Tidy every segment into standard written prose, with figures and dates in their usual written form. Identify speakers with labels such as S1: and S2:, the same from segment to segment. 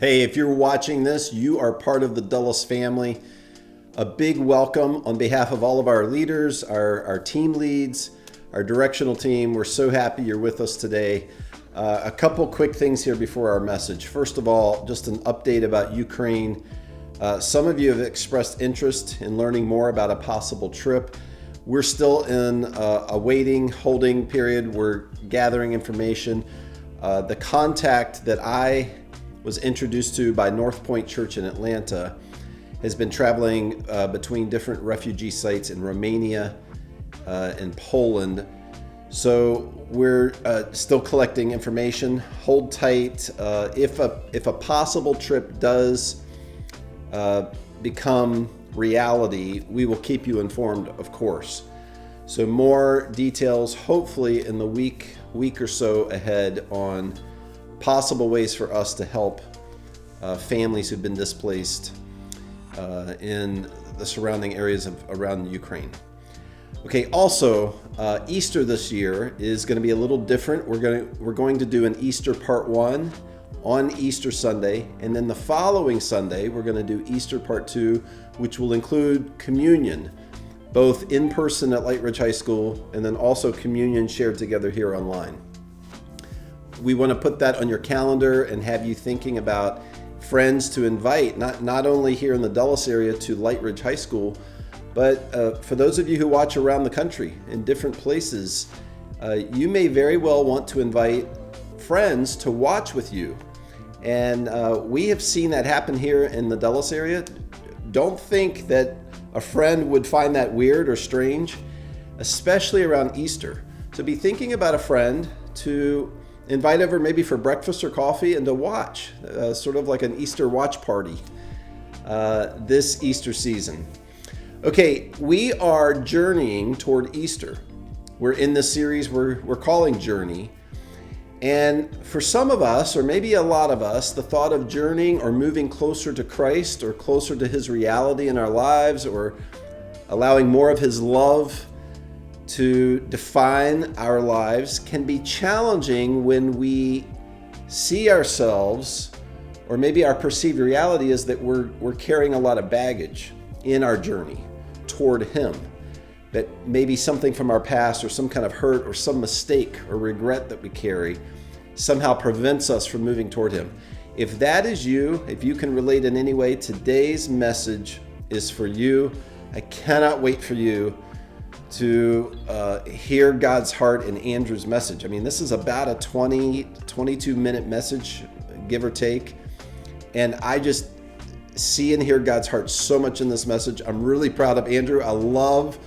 S1: Hey, if you're watching this, you are part of the Dulles family. A big welcome on behalf of all of our leaders, our team leads, our directional team. We're so happy you're with us today. A couple quick things here before our message. First of all, just an update about Ukraine. Some of you have expressed interest in learning more about a possible trip. We're still in a waiting, holding period. We're gathering information. The contact that I was introduced to by North Point Church in Atlanta has been traveling between different refugee sites in Romania and Poland. So we're still collecting information. Hold tight. If a possible trip does become reality, we will keep you informed, of course. So more details hopefully in the week or so ahead on possible ways for us to help families who've been displaced in the surrounding areas around Ukraine. Okay, also, Easter this year is going to be a little different. We're going to do an Easter Part 1 on Easter Sunday, and then the following Sunday, we're going to do Easter Part 2, which will include communion, both in person at Lightridge High School, and then also communion shared together here online. We want to put that on your calendar and have you thinking about friends to invite, not only here in the Dulles area to Lightridge High School, but for those of you who watch around the country in different places, you may very well want to invite friends to watch with you. And we have seen that happen here in the Dulles area. Don't think that a friend would find that weird or strange, especially around Easter. So be thinking about a friend to invite over maybe for breakfast or coffee and to watch, sort of like an Easter watch party this Easter season. Okay, we are journeying toward Easter. We're in this series we're calling Journey. And for some of us, or maybe a lot of us, the thought of journeying or moving closer to Christ or closer to His reality in our lives or allowing more of His love to define our lives can be challenging when we see ourselves, or maybe our perceived reality is that we're carrying a lot of baggage in our journey toward Him. That maybe something from our past or some kind of hurt or some mistake or regret that we carry somehow prevents us from moving toward Him. If that is you, if you can relate in any way, today's message is for you. I cannot wait for you to hear God's heart in Andrew's message. I mean, this is about a 22 minute message, give or take. And I just see and hear God's heart so much in this message. I'm really proud of Andrew. I love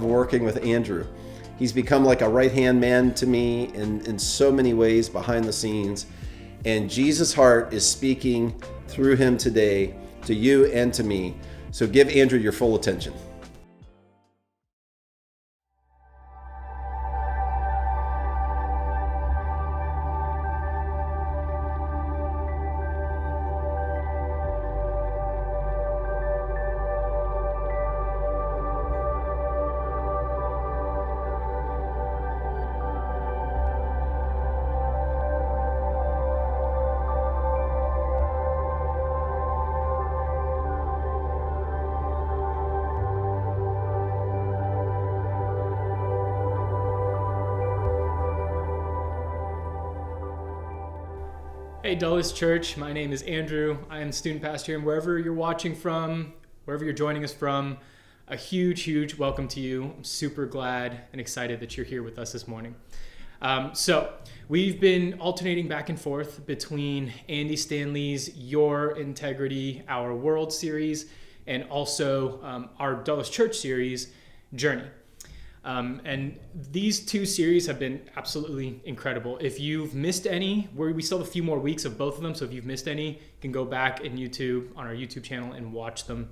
S1: working with Andrew. He's become like a right-hand man to me in so many ways behind the scenes. And Jesus' heart is speaking through him today to you and to me. So give Andrew your full attention.
S2: Hey Dulles Church, my name is Andrew. I am the student pastor here, and wherever you're watching from, wherever you're joining us from, a huge welcome to you. I'm super glad and excited that you're here with us this morning. So we've been alternating back and forth between Andy Stanley's Your Integrity, Our World series, and also our Dulles Church series, Journey. And these two series have been absolutely incredible. If you've missed any, we still have a few more weeks of both of them. So if you've missed any, you can go back on our YouTube channel and watch them.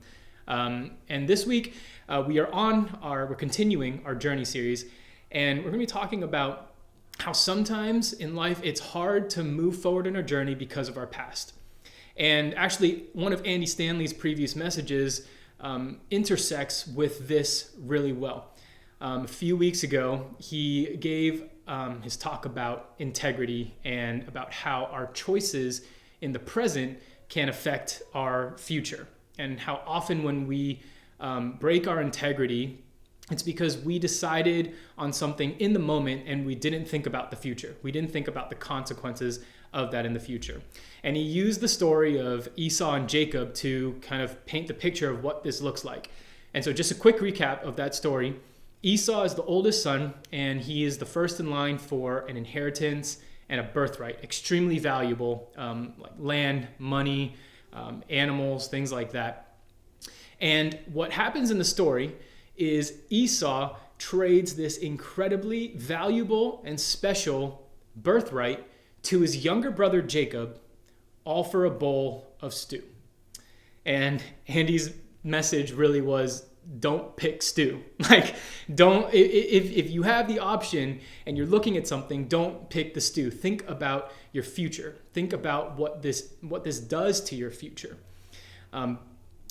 S2: And this week we're continuing our Journey series, and we're going to be talking about how sometimes in life it's hard to move forward in our journey because of our past. And actually, one of Andy Stanley's previous messages intersects with this really well. A few weeks ago, he gave his talk about integrity and about how our choices in the present can affect our future. And how often when we break our integrity, it's because we decided on something in the moment and we didn't think about the future. We didn't think about the consequences of that in the future. And he used the story of Esau and Jacob to kind of paint the picture of what this looks like. And so just a quick recap of that story. Esau is the oldest son, and he is the first in line for an inheritance and a birthright, extremely valuable, like land, money, animals, things like that. And what happens in the story is Esau trades this incredibly valuable and special birthright to his younger brother Jacob, all for a bowl of stew. And Andy's message really was, don't pick stew. Like, don't, if you have the option and you're looking at something, don't pick the stew. Think about your future. Think about what this does to your future. And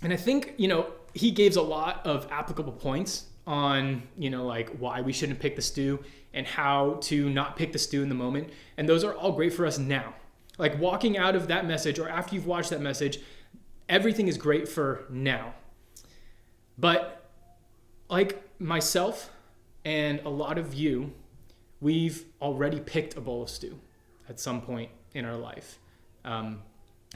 S2: I think, he gives a lot of applicable points on, like why we shouldn't pick the stew and how to not pick the stew in the moment. And those are all great for us now. Like walking out of that message or after you've watched that message, everything is great for now. But like myself and a lot of you, we've already picked a bowl of stew at some point in our life. And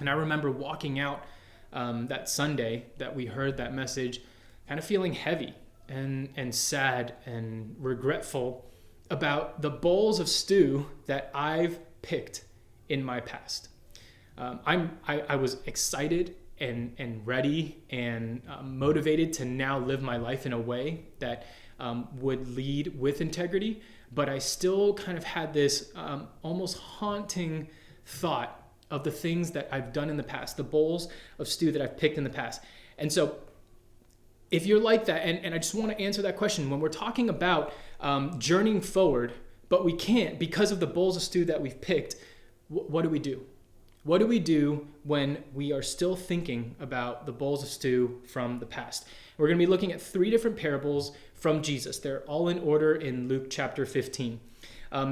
S2: I remember walking out that Sunday that we heard that message, kind of feeling heavy and sad and regretful about the bowls of stew that I've picked in my past. I was excited and ready and motivated to now live my life in a way that would lead with integrity, but I still kind of had this almost haunting thought of the things that I've done in the past, the bowls of stew that I've picked in the past. And so if you're like that, and I just want to answer that question, when we're talking about journeying forward, but we can't because of the bowls of stew that we've picked, what do we do? What do we do when we are still thinking about the bowls of stew from the past? We're going to be looking at 3 different parables from Jesus. They're all in order in Luke chapter 15.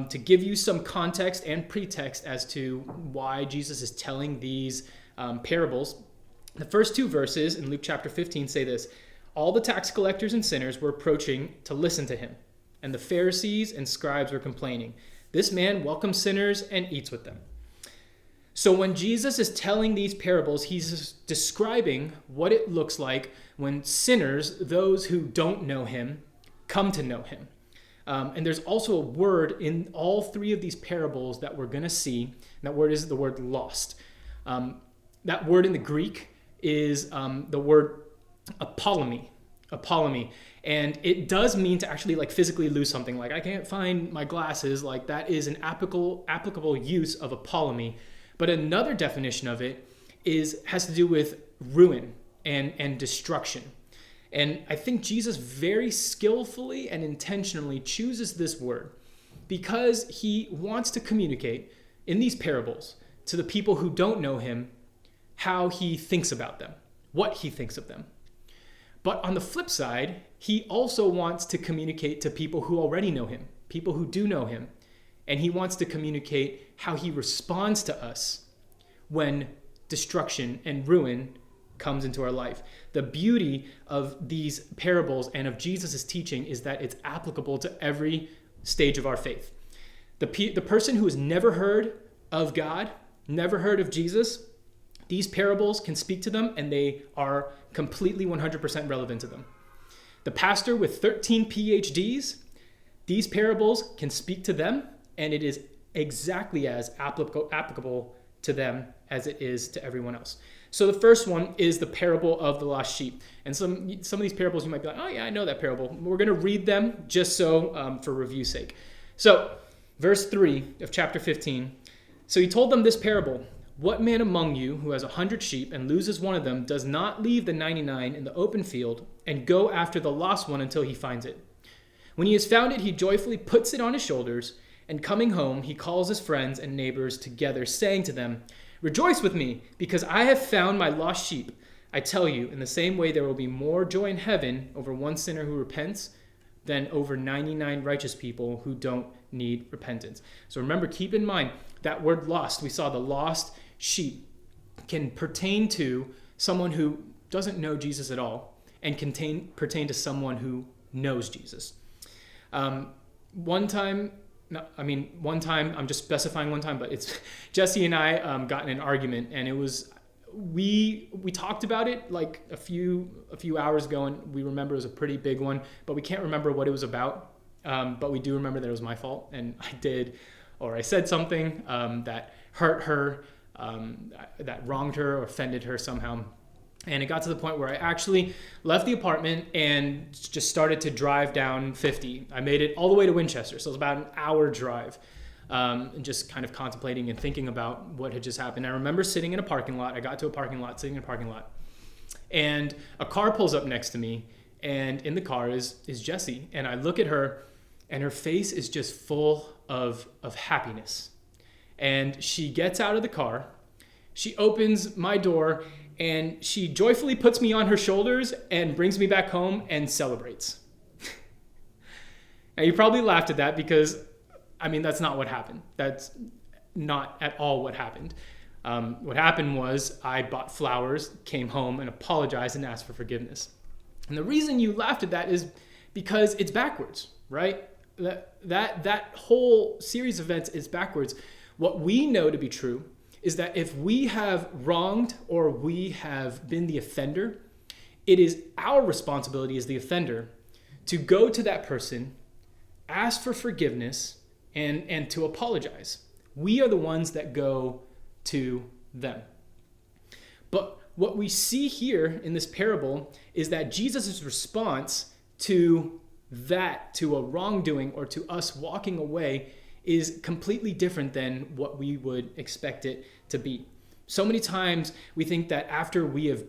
S2: To give you some context and pretext as to why Jesus is telling these parables, the first 2 verses in Luke chapter 15 say this: all the tax collectors and sinners were approaching to listen to him, and the Pharisees and scribes were complaining, "This man welcomes sinners and eats with them." So when Jesus is telling these parables, he's describing what it looks like when sinners, those who don't know him, come to know him. And there's also a word in all 3 of these parables that we're going to see. And that word is the word lost. That word in the Greek is the word apollomy. And it does mean to actually like physically lose something. Like I can't find my glasses. Like that is an applicable use of apollomy. But another definition of it has to do with ruin and destruction. And I think Jesus very skillfully and intentionally chooses this word because he wants to communicate in these parables to the people who don't know him how he thinks about them, what he thinks of them. But on the flip side, he also wants to communicate to people who already know him, people who do know him. And he wants to communicate how he responds to us when destruction and ruin comes into our life. The beauty of these parables and of Jesus' teaching is that it's applicable to every stage of our faith. The person who has never heard of God, never heard of Jesus, these parables can speak to them and they are completely 100% relevant to them. The pastor with 13 PhDs, these parables can speak to them and it is exactly as applicable to them as it is to everyone else. So the first one is the parable of the lost sheep. And some of these parables you might be like, oh yeah, I know that parable. We're going to read them just so for review's sake. So verse 3 of chapter 15. So he told them this parable. What man among you who has 100 sheep and loses one of them does not leave the 99 in the open field and go after the lost one until he finds it? When he has found it, he joyfully puts it on his shoulders, and coming home, he calls his friends and neighbors together, saying to them, "Rejoice with me, because I have found my lost sheep. I tell you, in the same way there will be more joy in heaven over one sinner who repents than over 99 righteous people who don't need repentance." So remember, keep in mind that word lost. We saw the lost sheep. can pertain to someone who doesn't know Jesus at all and pertain to someone who knows Jesus. One time, I'm just specifying one time, but it's Jesse and I got in an argument, and it was, we talked about it like a few hours ago, and we remember it was a pretty big one, but we can't remember what it was about. But we do remember that it was my fault, and I said something that hurt her, that wronged her or offended her somehow. And it got to the point where I actually left the apartment and just started to drive down 50. I made it all the way to Winchester, so it was about an hour drive, and just kind of contemplating and thinking about what had just happened. I remember sitting in a parking lot. I got to a parking lot, sitting in a parking lot, and a car pulls up next to me, and in the car is Jessie. And I look at her, and her face is just full of happiness. And she gets out of the car, she opens my door, and she joyfully puts me on her shoulders and brings me back home and celebrates. Now, you probably laughed at that because, that's not what happened. That's not at all what happened. What happened was I bought flowers, came home, and apologized and asked for forgiveness. And the reason you laughed at that is because it's backwards, right? That whole series of events is backwards. What we know to be true is that if we have wronged or we have been the offender, it is our responsibility as the offender to go to that person, ask for forgiveness, and to apologize. We are the ones that go to them. But what we see here in this parable is that Jesus' response to that, to a wrongdoing or to us walking away, is completely different than what we would expect it to be. So many times we think that after we have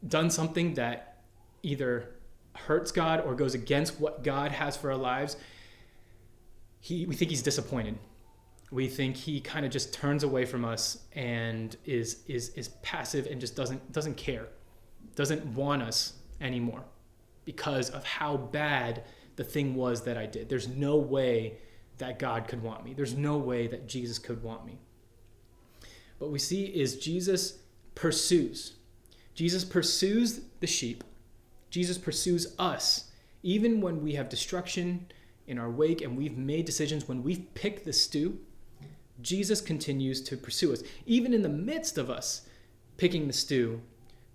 S2: done something that either hurts God or goes against what God has for our lives, we think he's disappointed. We think he kind of just turns away from us and is passive and just doesn't care, doesn't want us anymore because of how bad the thing was that I did. There's no way that God could want me. There's no way that Jesus could want me. What we see is Jesus pursues. Jesus pursues the sheep. Jesus pursues us. Even when we have destruction in our wake and we've made decisions, when we've picked the stew, Jesus continues to pursue us. Even in the midst of us picking the stew,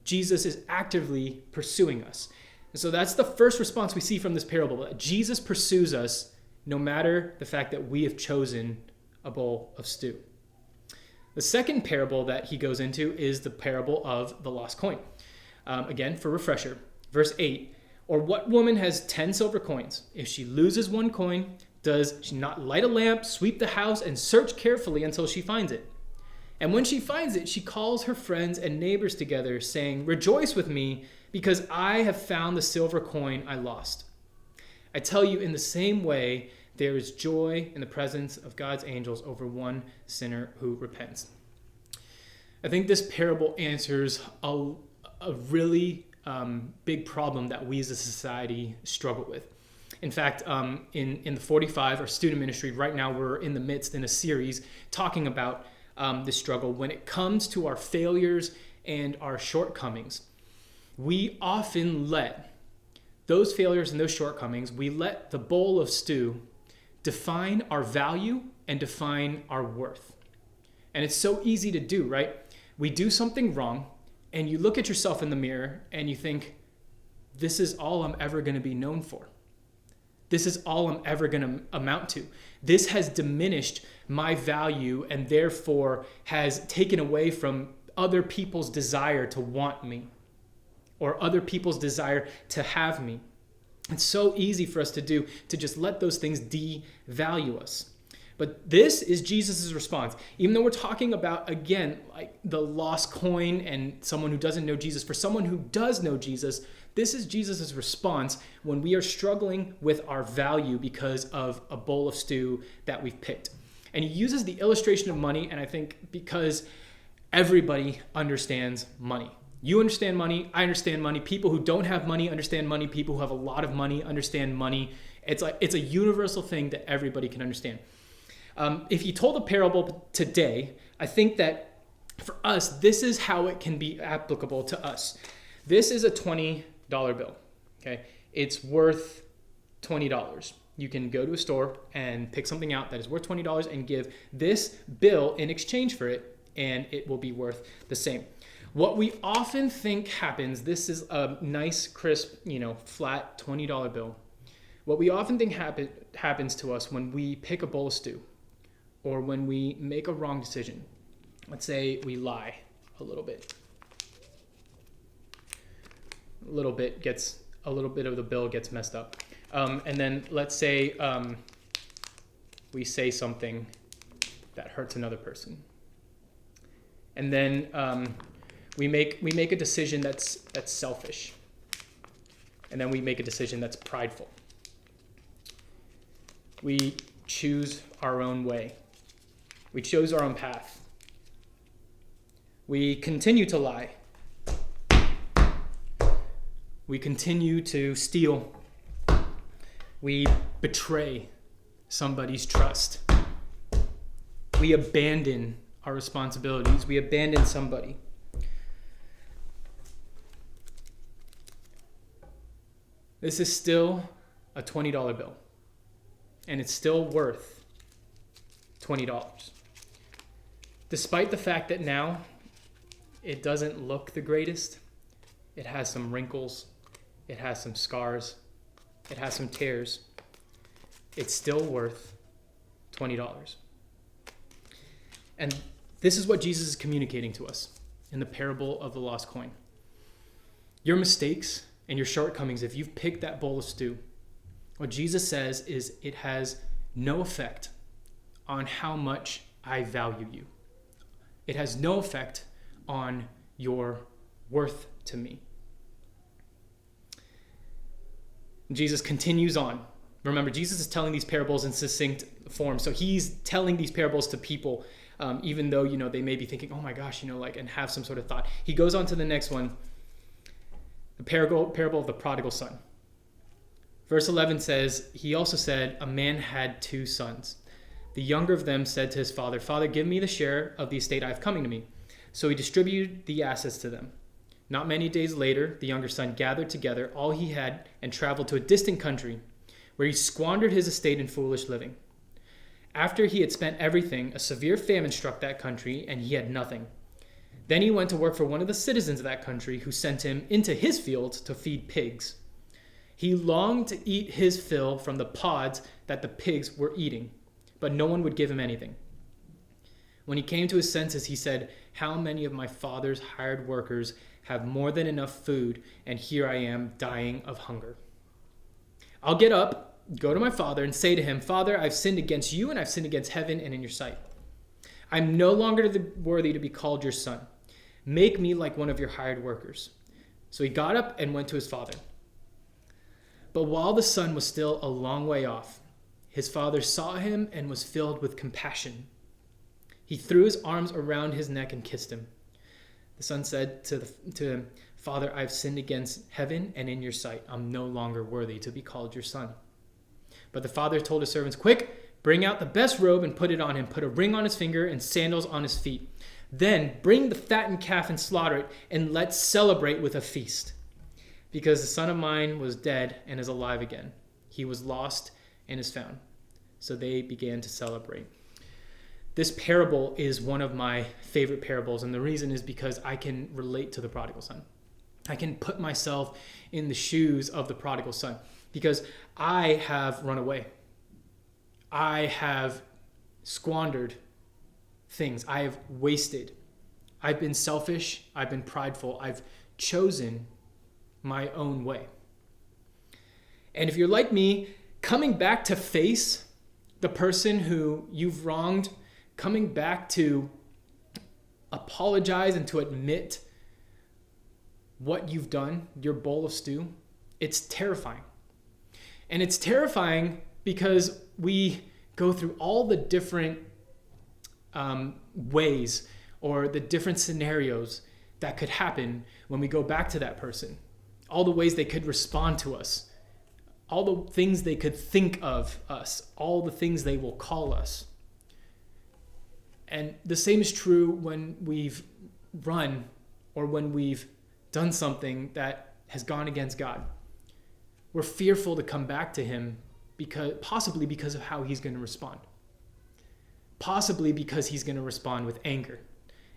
S2: Jesus is actively pursuing us. And so that's the first response we see from this parable, that Jesus pursues us no matter the fact that we have chosen a bowl of stew. The second parable that he goes into is the parable of the lost coin. Again, for refresher, verse 8, or what woman has 10 silver coins? If she loses one coin, does she not light a lamp, sweep the house, and search carefully until she finds it? And when she finds it, she calls her friends and neighbors together, saying, rejoice with me, because I have found the silver coin I lost. I tell you, in the same way, there is joy in the presence of God's angels over one sinner who repents. I think this parable answers a really big problem that we as a society struggle with. In fact, in the 45, our student ministry, right now we're in the midst in a series talking about this struggle. When it comes to our failures and our shortcomings, we often let those failures and those shortcomings, we let the bowl of stew define our value and define our worth. And it's so easy to do, right? We do something wrong, and you look at yourself in the mirror and you think, this is all I'm ever going to be known for. This is all I'm ever going to amount to. This has diminished my value and therefore has taken away from other people's desire to want me or other people's desire to have me. It's so easy for us to do, to just let those things devalue us. But this is Jesus' response. Even though we're talking about, again, like the lost coin and someone who doesn't know Jesus, for someone who does know Jesus, this is Jesus' response when we are struggling with our value because of a bowl of stew that we've picked. And he uses the illustration of money, and I think because everybody understands money. You understand money, I understand money. People who don't have money understand money. People who have a lot of money understand money. It's a universal thing that everybody can understand. If he told a parable today, I think that For us, this is how it can be applicable to us. This is a $20 bill, okay? It's worth $20. You can go to a store and pick something out that is worth $20 and give this bill in exchange for it, and it will be worth the same. What we often think happens, this is a nice, crisp, flat $20 bill. What we often think happens to us when we pick a bowl of stew or when we make a wrong decision. Let's say we lie a little bit. A little bit of the bill gets messed up. And then let's say we say something that hurts another person. And then we make a decision that's selfish. And then we make a decision that's prideful. We choose our own way. We chose our own path. We continue to lie. We continue to steal. We betray somebody's trust. We abandon our responsibilities. We abandon somebody. This is still a $20 bill, and it's still worth $20. Despite the fact that now it doesn't look the greatest, it has some wrinkles, it has some scars, it has some tears, it's still worth $20. And this is what Jesus is communicating to us in the parable of the lost coin. Your mistakes and your shortcomings, if you've picked that bowl of stew, what Jesus says is it has no effect on how much I value you. It has no effect on your worth to me. Jesus continues on. Remember, Jesus is telling these parables in succinct form. So he's telling these parables to people, even though, they may be thinking, oh my gosh, and have some sort of thought. He goes on to the next one, the parable of the prodigal son. Verse 11 says, he also said, a man had 2 sons. The younger of them said to his father, Father, give me the share of the estate I have coming to me. So he distributed the assets to them. Not many days later, the younger son gathered together all he had and traveled to a distant country, where he squandered his estate in foolish living. After he had spent everything, a severe famine struck that country, and he had nothing. Then he went to work for one of the citizens of that country, who sent him into his fields to feed pigs. He longed to eat his fill from the pods that the pigs were eating, but no one would give him anything. When he came to his senses, he said, how many of my father's hired workers have more than enough food, and here I am dying of hunger? I'll get up, go to my father, and say to him, Father, I've sinned against you, and I've sinned against heaven and in your sight. I'm no longer worthy to be called your son. Make me like one of your hired workers. So he got up and went to his father. But while the son was still a long way off, his father saw him and was filled with compassion. He threw his arms around his neck and kissed him. The son said to him, Father, I've sinned against heaven and in your sight. I'm no longer worthy to be called your son. But the father told his servants, quick, bring out the best robe and put it on him. Put a ring on his finger and sandals on his feet. Then bring the fattened calf and slaughter it, and let's celebrate with a feast. Because the son of mine was dead and is alive again. He was lost and is found. So they began to celebrate. This parable is one of my favorite parables, and the reason is because I can relate to the prodigal son. I can put myself in the shoes of the prodigal son because I have run away. I have squandered things. I have wasted. I've been selfish. I've been prideful. I've chosen my own way. And if you're like me, coming back to face the person who you've wronged, coming back to apologize and to admit what you've done, your bowl of stew, it's terrifying. And it's terrifying because we go through all the different ways or the different scenarios that could happen when we go back to that person. All the ways they could respond to us, all the things they could think of us, all the things they will call us. And the same is true when we've run or when we've done something that has gone against God. We're fearful to come back to him possibly because of how he's going to respond. Possibly because he's going to respond with anger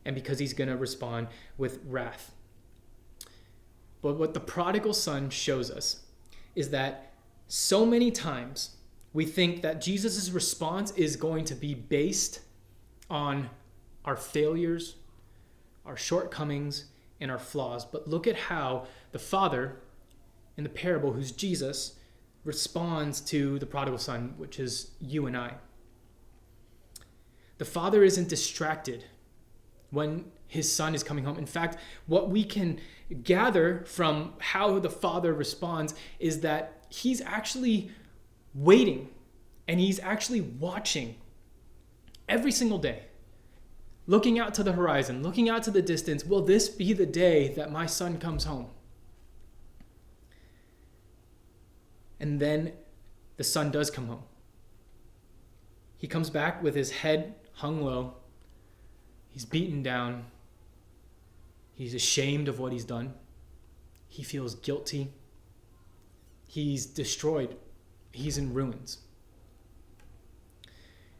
S2: and because he's going to respond with wrath. But what the prodigal son shows us is that so many times we think that Jesus' response is going to be based on our failures, our shortcomings, and our flaws. But look at how the father in the parable, who's Jesus, responds to the prodigal son, which is you and I. The father isn't distracted when his son is coming home. In fact, what we can gather from how the father responds is that he's actually waiting and he's actually watching every single day, looking out to the horizon, looking out to the distance. Will this be the day that my son comes home? And then the son does come home. He comes back with his head hung low. He's beaten down. He's ashamed of what he's done. He feels guilty. He's destroyed. He's in ruins.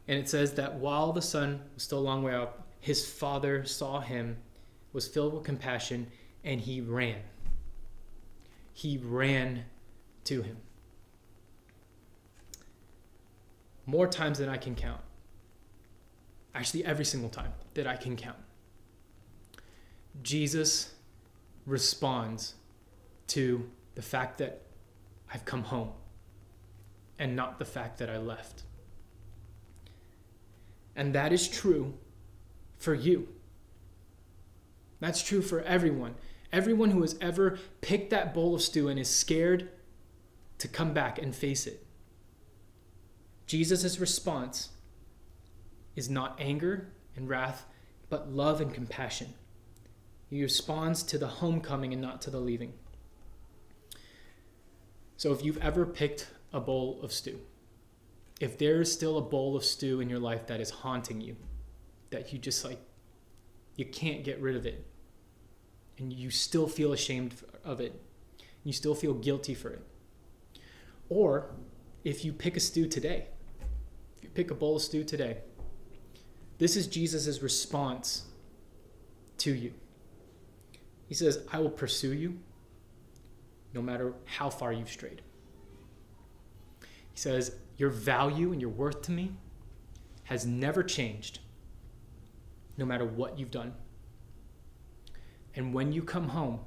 S2: And it says that while the son was still a long way out, his father saw him, was filled with compassion, and he ran. He ran to him. More times than I can count. Actually, every single time that I can count. Jesus responds to the fact that I've come home and not the fact that I left. And that is true for you. That's true for everyone. Everyone who has ever picked that bowl of stew and is scared to come back and face it. Jesus' response is not anger and wrath, but love and compassion. He responds to the homecoming and not to the leaving. So if you've ever picked a bowl of stew, if there's still a bowl of stew in your life that is haunting you, that you just you can't get rid of it, and you still feel ashamed of it, you still feel guilty for it. Or if you pick a stew today, if you pick a bowl of stew today, this is Jesus' response to you. He says, I will pursue you no matter how far you've strayed. He says, your value and your worth to me has never changed, no matter what you've done. And when you come home,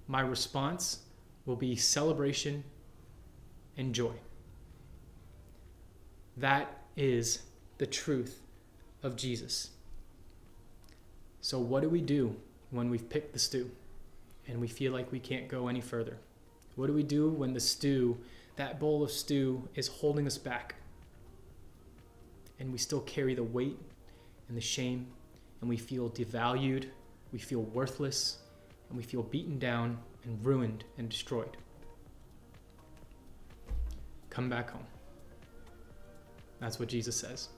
S2: my response will be celebration and joy. That is the truth of Jesus. So what do we do when we've picked the stew and we feel like we can't go any further? What do we do when the stew, that bowl of stew, is holding us back and we still carry the weight and the shame and we feel devalued, we feel worthless, and we feel beaten down and ruined and destroyed? Come back home. That's what Jesus says.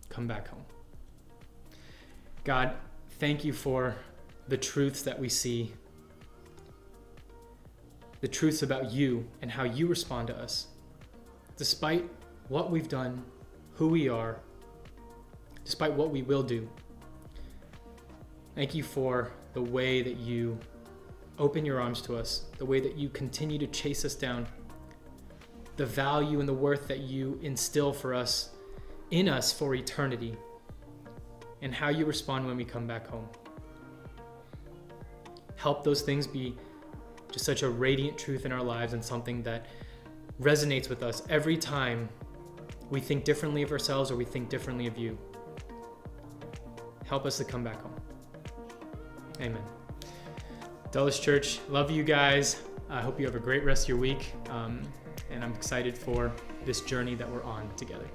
S2: Come back home. God, thank you for the truths that we see, the truths about you and how you respond to us, despite what we've done, who we are, despite what we will do. Thank you for the way that you open your arms to us, the way that you continue to chase us down, the value and the worth that you instill for us, in us for eternity, and how you respond when we come back home. Help those things be just such a radiant truth in our lives and something that resonates with us every time we think differently of ourselves or we think differently of you. Help us to come back home. Amen. Dulles Church, love you guys. I hope you have a great rest of your week. And I'm excited for this journey that we're on together.